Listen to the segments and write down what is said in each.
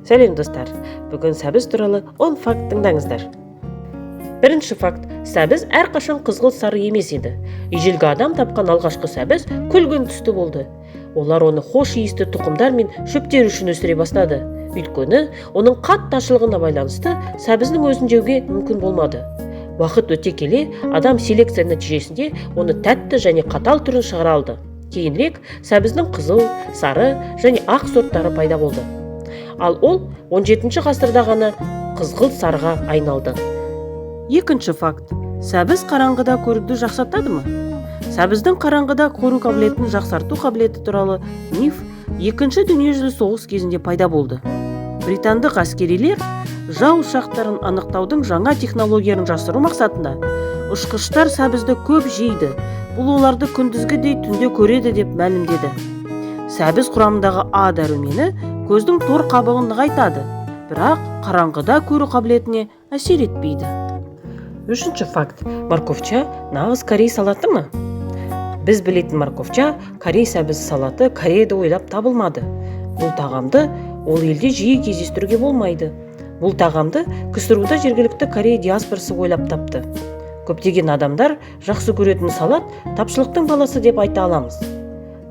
Сәлем достар, бүгін сәбіз туралы 10 факт тыңдаңыздар. Бірінші факт, сәбіз әрқашан қызғылт сары емес еді. Ежелгі адам тапқан алғашқы сәбіз күлгін түсті болды. Олар оны хош иісті тұқымдар мен шөптер үшін өсіре бастады. Өйткені оның қатты ашылғына байланысты сәбіздің өзін жеуге мүмкін болмады. Уақыт өте келе адам селекция нәтижесінде оны тәтті және қатал түрін шығара алды. Кейінірек сәбіздің қызыл, сары және ақ сорттары пайда болды. Ал ол 17 ғасырда ғана қызғылт сарыға айналды. Екінші факт. Сәбіз қараңғыда көруді жақсартады ма? Сәбіздің қараңғыда көру қабілетін жақсарту қабілеті туралы миф Екінші дүниежүзілік соғыс кезінде пайда болды. Британдық әскерилер жау ұшақтарын анықтаудың жаңа технологиясын жасыру мақсатында ұшқыштар сәбізді көп жейді. Бұл оларды күндізгідей түнде көреді деп мәлімдеді. Сәбіз құрамындағы А дәрумені көздің тор қабығын нығайтады, бірақ қараңғыда көру қабілетіне әсер етпейді. Үшінші факт. Морковча нағыз корей салаты ма? Біз білетін морковча корей сәбіз салаты Кореяда ойлап табылмады. Бұл тағамды ол елде жиі кездестіруге болмайды. Бұл тағамды КСРУ-да жергілікті Корея диаспорасы ойлап тапты. Көптеген адамдар жақсы көретін салат тапшылықтың баласы деп айта аламыз.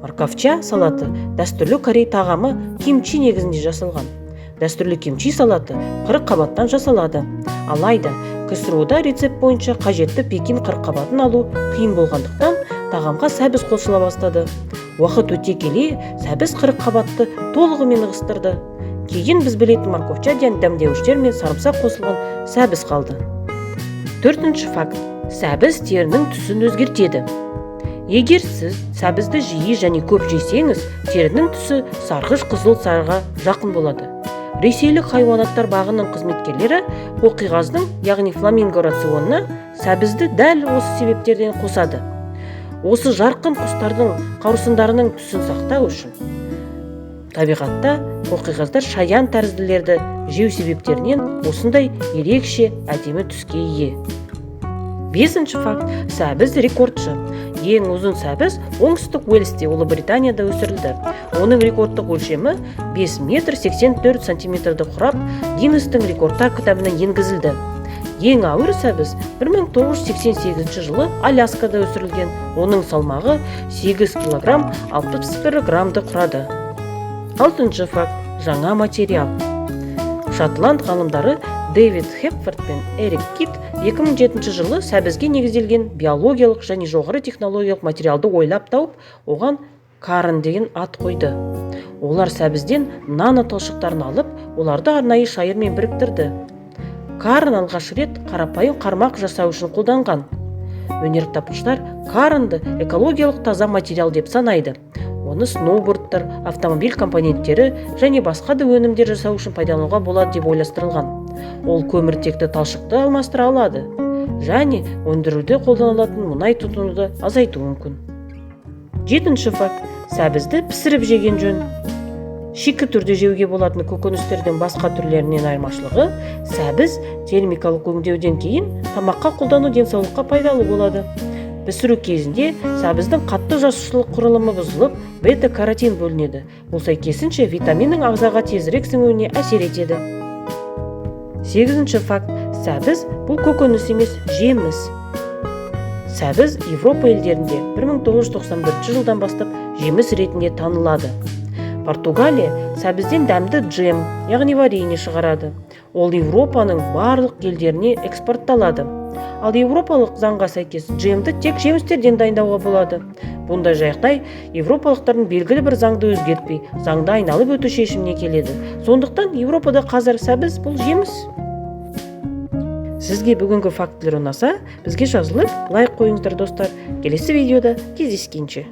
Морковча салаты дәстүрлі корей тағамы кимчи негізінде жасалған. Дәстүрлі кимчи салаты 40 қабаттан жасалады. Алайда КСРУ-да рецепт бойынша қажетті Пекин 40 қабатын алу қиын болғандықтан тағамға сәбіз қосыла бастады. Уақыт өте келе сәбіз 40 қабатты толығымен ығыстырды. Кейін біз білетін морковча дәмдеуіштер мен сарымсақ қосылған сәбіз қалды. Төртінші факт. Сәбіз терінің түсін өзгертеді. Егер сіз сәбізді жиі және көп жесеңіз, терінің түсі сарғыш қызыл сарыға жақын болады. Ресейлік хайуанаттар бағының қызметкерлері қоқиғаздың, яғни фламинго рационына сәбізді дәл осы себептерден қосады. Осы жарқын құстардың қауырсындарының түсін сақтау үшін табиғатта қоқиғаздар шаян тәрізділерді жеу себептерінен осындай ерекше әдемі түске ие. Бесінші факт. Сәбіз рекордшы. Ең ұзын сәбіз оңтүстік Уэльсте, Ұлыбританияда өсірілді. Оның рекордтық өлшемі 5 метр 84 сантиметрді құрап, Гиннестің рекордтар кітабына енгізілді. Ең ауыр сәбіз 1988 жылы Аляскада өсірілген. Оның салмағы 8 килограмм 61 граммды құрады. Алтыншы факт. Жаңа материал. Шотланд ғалымдары Дэвид Хепфорд пен Эрик Кит 2007 жылы сәбізге негізделген биологиялық және жоғары технологиялық материалды ойлап тауып, оған Карн деген ат қойды. Олар сәбізден наноталшықтарын алып, оларды арнайы шайырмен біріктірді. Карн алғаш рет қарапайым қармақ жасау үшін қолданған. Өнертапқыштар Карнды экологиялық таза материал деп санайды. Оны сноубордтар, автомобиль компоненттері және басқа да өнімдер жасау үшін пайдалануға болады деп ойластырылған. Ол көміртекті талшықты алмастыра алады және өндіруде қолданылатын мұнай тұтынуды азайтуы мүмкін. Жетінші факт. Сәбізді пісіріп жеген жөн. Шикі түрде жеуге болатын көкөністердің басқа түрлерінен айырмашылығы, сәбіз термикалық өңдеуден кейін тамаққа қолдану денсаулыққа пайдалы болады. Пісіру кезінде сәбіздің қатты жасушылық құрылымы бұзылып, бета-каротин бөлінеді. Бұл сәйкесінше витаминнің ағзаға тезірек сіңуіне әсер етеді. Сегізінші факт. Сәбіз бұл көкөніс емес, жеміс. Сәбіз Европа елдерінде 1991 жылдан бастап жеміс ретінде танылады. Португалия сәбізден дәмді джем, яғни варенье шығарады. Ол Европаның барлық елдеріне экспортталады. Ал европалық заңға сәйкес джемді тек жемістерден дайындауға болады. Бұндай жағдай европалықтардың белгілі бір заңды өзгертпей, заңды айналып өту шешіміне келеді. Сондықтан Европада қазір сәбіз бұл жеміс. Сізге бүгінгі фактілер ұнаса, бізге жазылып, лайк қойыңыздар достар. Келесі видеода кездескенше.